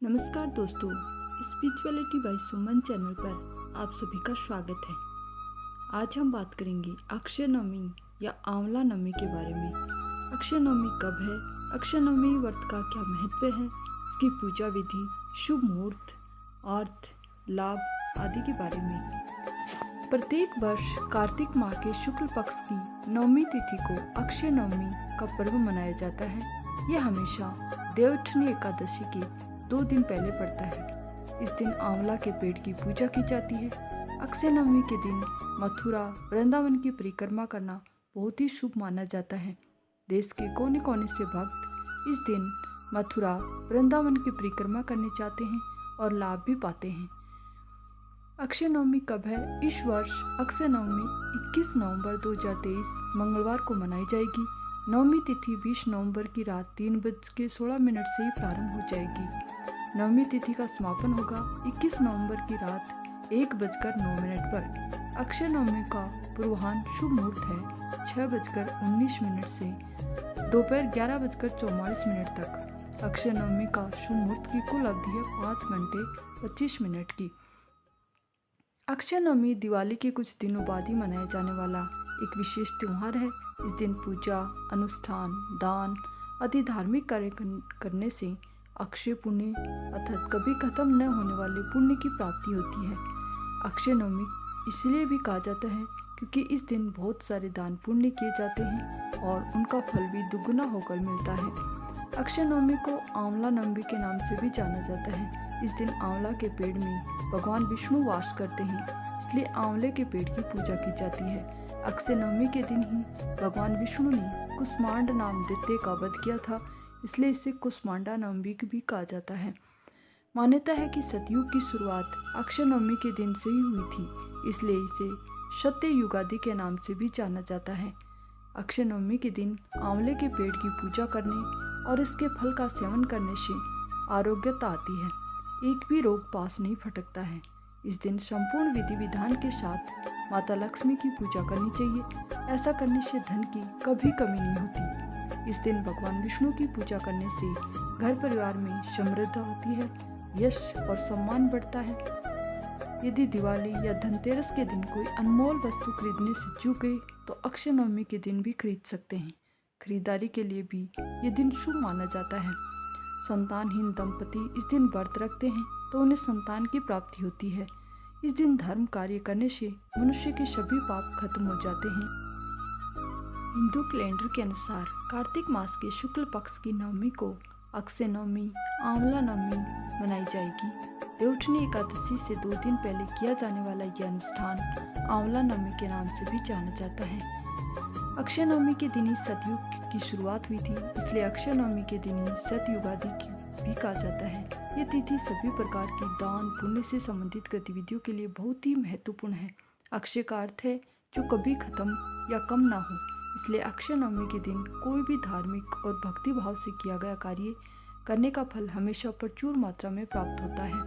नमस्कार दोस्तों, spirituality bye सुमन channel पर आप सभी का स्वागत है। आज हम बात करेंगे अक्षय नवमी या आंवला नवमी के बारे में। अक्षय नवमी कब है, अक्षय नवमी व्रत का क्या महत्व है, इसकी पूजा विधि, शुभ मुहूर्त, अर्थ, लाभ आदि के बारे में। प्रत्येक वर्ष कार्तिक माह के शुक्ल पक्ष की नवमी तिथि को अक्षय नवमी का पर्व मनाया जाता है। यह हमेशा देवउठनी एकादशी के 2 दिन पहले पड़ता है। इस दिन आंवला के पेड़ की पूजा की जाती है। अक्षय नवमी के दिन मथुरा वृंदावन की परिक्रमा करना बहुत ही शुभ माना जाता है। देश के कोने कोने से भक्त इस दिन मथुरा वृंदावन की परिक्रमा करने जाते हैं और लाभ भी पाते हैं। अक्षय नवमी कब है? इस वर्ष अक्षय नवमी 21 नवंबर 2023 मंगलवार को मनाई जाएगी। नवमी तिथि 20 नवंबर की रात 3:16 से ही प्रारंभ हो जाएगी। नवमी तिथि का समापन होगा 21 नवंबर की रात 1:09 पर। अक्षय नवमी का पूर्वाह्न शुभ मुहूर्त है 6:19 से दोपहर 11:44 तक। अक्षय नवमी का शुभ मुहूर्त की कुल अवधि है 5 घंटे 25 मिनट की। अक्षय नवमी दिवाली के कुछ दिनों बाद ही मनाया जाने वाला एक विशेष त्यौहार है। इस दिन पूजा, अनुष्ठान, दान आदि धार्मिक कार्य करने से अक्षय पुण्य अर्थात कभी खत्म न होने वाले पुण्य की प्राप्ति होती है। अक्षय नवमी इसलिए भी कहा जाता है क्योंकि इस दिन बहुत सारे दान पुण्य किए जाते हैं और उनका फल भी दुगुना होकर मिलता है। अक्षय नवमी को आंवला नवमी के नाम से भी जाना जाता है। इस दिन आंवला के पेड़ में भगवान विष्णु वास करते हैं, इसलिए आंवले के पेड़ की पूजा की जाती है। अक्षय नवमी के दिन ही भगवान विष्णु ने कुष्मांड नाम दैत्य का वध किया था, इसलिए इसे कुष्मांडा नवमी भी कहा जाता है। मान्यता है कि सतयुग की शुरुआत अक्षय नवमी के दिन से ही हुई थी, इसलिए इसे सत्य युगादि के नाम से भी जाना जाता है। अक्षय नवमी के दिन आंवले के पेड़ की पूजा करने और इसके फल का सेवन करने से आरोग्यता आती है, एक भी रोग पास नहीं फटकता है। इस दिन संपूर्ण विधि विधान के साथ माता लक्ष्मी की पूजा करनी चाहिए। ऐसा करने से धन की कभी कमी नहीं होती। इस दिन भगवान विष्णु की पूजा करने से घर परिवार में समृद्धि होती है, यश और सम्मान बढ़ता है। यदि दिवाली या धनतेरस के दिन कोई अनमोल वस्तु खरीदने से चूक गए तो अक्षय नवमी के दिन भी खरीद सकते हैं। खरीदारी के लिए भी ये दिन शुभ माना जाता है। संतानहीन दंपति इस दिन व्रत रखते हैं तो उन्हें संतान की प्राप्ति होती है। इस दिन धर्म कार्य करने से मनुष्य के सभी पाप खत्म हो जाते हैं। हिंदू कैलेंडर के अनुसार कार्तिक मास के शुक्ल पक्ष की नवमी को अक्षय नवमी, आंवला नवमी मनाई जाएगी। देवउठनी एकादशी से 2 दिन पहले किया जाने वाला यह अनुष्ठान आंवला नवमी के नाम से भी जाना जाता है। अक्षय नवमी के दिन ही सतयुग की शुरुआत हुई थी, इसलिए अक्षय नवमी के दिन ही सतयुगादि की भी कहा जाता है। ये तिथि सभी प्रकार की दान पुण्य से संबंधित गतिविधियों के लिए बहुत ही महत्वपूर्ण है। अक्षय का अर्थ है जो कभी खत्म या कम ना हो, इसलिए अक्षय नवमी के दिन कोई भी धार्मिक और भक्ति भाव से किया गया कार्य करने का फल हमेशा प्रचुर मात्रा में प्राप्त होता है।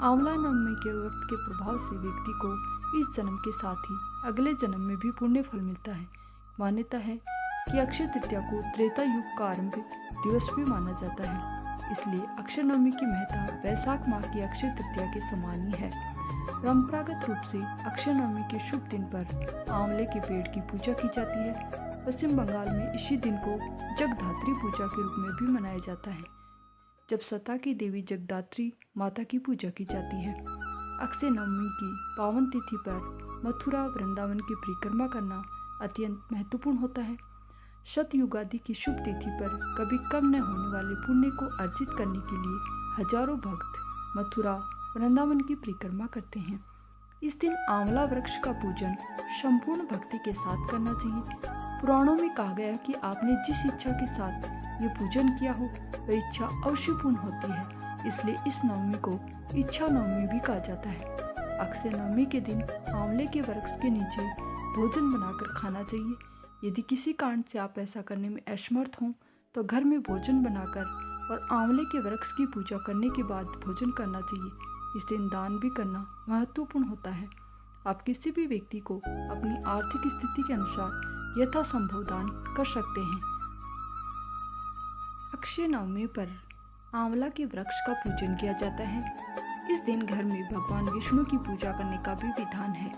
आंवला नवमी के व्रत के प्रभाव से व्यक्ति को इस जन्म के साथ ही अगले जन्म में भी पुण्य फल मिलता है। मान्यता है कि अक्षय तृतीया को त्रेता युग का आरंभ दिवस भी माना जाता है, इसलिए अक्षय नवमी की महत्ता वैशाख माह की अक्षय तृतीया के समान ही है। परंपरागत रूप से अक्षय नवमी के शुभ दिन पर आंवले के पेड़ की पूजा की जाती है। पश्चिम बंगाल में इसी दिन को जगधात्री पूजा के रूप में भी मनाया जाता है, जब सत्ता की देवी जगदात्री माता की पूजा की जाती है। अक्षय नवमी की पावन तिथि पर मथुरा वृंदावन की परिक्रमा करना अत्यंत महत्वपूर्ण होता है। सतयुगादि की शुभ तिथि पर कभी कम न होने वाले पुण्य को अर्जित करने के लिए हजारों भक्त मथुरा वृंदावन की परिक्रमा करते हैं। इस दिन आंवला वृक्ष का पूजन संपूर्ण भक्ति के साथ करना चाहिए। पुराणों में कहा गया कि आपने जिस इच्छा के साथ ये पूजन किया हो वह इच्छा अवश्य पूर्ण होती है, इसलिए इस नवमी को इच्छा नवमी भी कहा जाता है। अक्षय नवमी के दिन आंवले के वृक्ष के नीचे भोजन बनाकर खाना चाहिए। यदि किसी कारण से आप ऐसा करने में असमर्थ हों तो घर में भोजन बनाकर और आंवले के वृक्ष की पूजा करने के बाद भोजन करना चाहिए। इस दिन दान भी करना महत्वपूर्ण होता है। आप किसी भी व्यक्ति को अपनी आर्थिक स्थिति के अनुसार यथासंभव दान कर सकते हैं। अक्षय नवमी पर आंवला के वृक्ष का पूजन किया जाता है। इस दिन घर में भगवान विष्णु की पूजा करने का भी विधान है।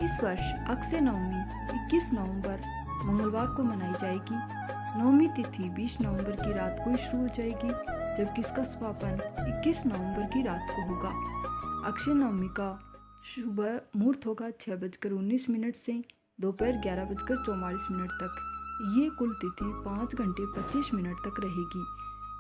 इस वर्ष अक्षय नवमी 21 नवंबर मंगलवार को मनाई जाएगी। नवमी तिथि 20 नवंबर की रात को शुरू हो जाएगी, जबकि इसका समापन 21 नवंबर की रात को होगा। अक्षय नवमी का शुभ मुहूर्त होगा 6:19 से दोपहर 11:44 तक। ये कुल तिथि 5 घंटे 25 मिनट तक रहेगी।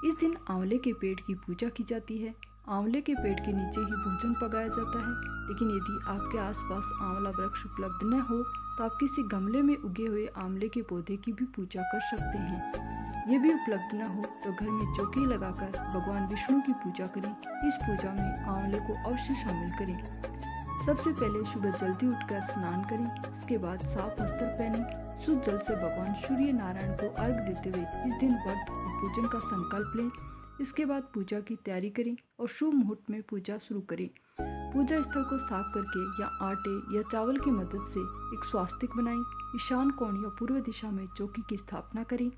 इस दिन आंवले के पेड़ की पूजा की जाती है। आंवले के पेड़ के नीचे ही भोजन पकाया जाता है, लेकिन यदि आपके आसपास आंवला वृक्ष उपलब्ध न हो तो आप किसी गमले में उगे हुए आंवले के पौधे की भी पूजा कर सकते हैं। ये भी उपलब्ध न हो तो घर में चौकी लगाकर भगवान विष्णु की पूजा करें। इस पूजा में आंवले को अवश्य शामिल करें। सबसे पहले सुबह जल्दी उठकर स्नान करें। इसके बाद साफ वस्त्र पहने शुद्ध जल से भगवान सूर्य नारायण को अर्घ देते हुए इस दिन व्रत और पूजन का संकल्प लें। इसके बाद पूजा की तैयारी करें और शुभ मुहूर्त में पूजा शुरू करें। पूजा स्थल को साफ करके या आटे या चावल की मदद से एक स्वास्तिक बनाएं। ईशान कोण या पूर्व दिशा में चौकी की स्थापना करें।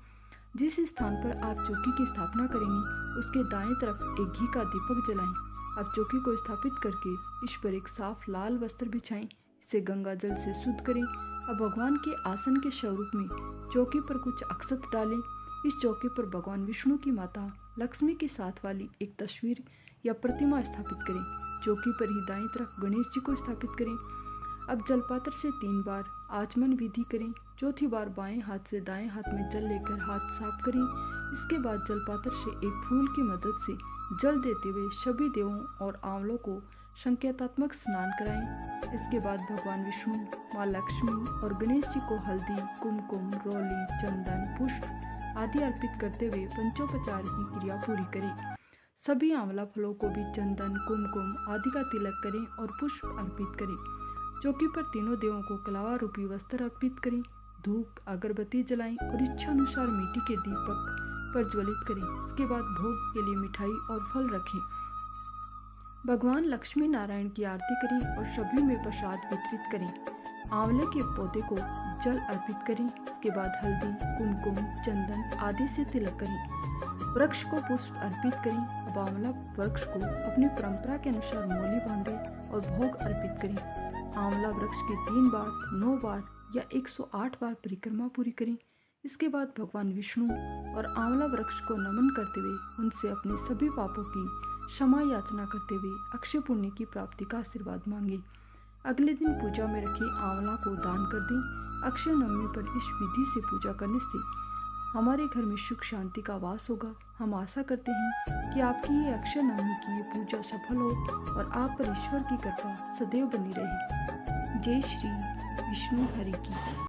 जिस स्थान पर आप चौकी की स्थापना करेंगे उसके दाएं तरफ एक घी का दीपक जलाएं। आप चौकी को स्थापित करके इस पर एक साफ लाल वस्त्र बिछाएं। इसे गंगा जल से शुद्ध करें। अब भगवान के आसन के स्वरूप में चौकी पर कुछ अक्षत डालें। इस चौके पर भगवान विष्णु की माता लक्ष्मी के साथ वाली एक तस्वीर या प्रतिमा स्थापित करें। चौकी पर ही दाईं तरफ गणेश जी को स्थापित करें। अब जलपात्र से 3 बार आचमन विधि करें। चौथी बार बाएं हाथ से दाएं हाथ में जल लेकर हाथ साफ करें। इसके बाद जलपात्र से एक फूल की मदद से जल देते हुए सभी देवों और आंवलों को संकेतात्मक स्नान कराएं। इसके बाद भगवान विष्णु, माँ लक्ष्मी और गणेश जी को हल्दी, कुमकुम, रोली, चंदन, पुष्प आदि अर्पित करते हुए पंचोपचार की क्रिया पूरी करें। सभी आंवला फलों को भी चंदन, कुमकुम आदि का तिलक करें और पुष्प अर्पित करें। चौकी पर तीनों देवों को कलावा रूपी वस्त्र अर्पित करें। धूप अगरबत्ती जलाएं और इच्छानुसार मिट्टी के दीपक प्रज्वलित करें। इसके बाद भोग के लिए मिठाई और फल रखें। भगवान लक्ष्मी नारायण की आरती करें और सभी में प्रसाद वितरित करें। आंवले के पौधे को जल अर्पित करें। इसके बाद हल्दी, कुमकुम, चंदन आदि से तिलक करें। वृक्ष को पुष्प अर्पित करें। अब आंवला वृक्ष को अपनी परंपरा के अनुसार मोली बांधें और भोग अर्पित करें। आंवला वृक्ष की 3 बार, 9 बार या 108 बार परिक्रमा पूरी करें। इसके बाद भगवान विष्णु और आंवला वृक्ष को नमन करते हुए उनसे अपने सभी पापों की क्षमा याचना करते हुए अक्षय पुण्य की प्राप्ति का आशीर्वाद मांगे। अगले दिन पूजा में रखे आंवला को दान कर दें। अक्षय नवमी पर इस विधि से पूजा करने से हमारे घर में सुख शांति का वास होगा। हम आशा करते हैं कि आपकी ये अक्षय नवमी की ये पूजा सफल हो और आप पर ईश्वर की कृपा सदैव बनी रहे। जय श्री विष्णु हरि की।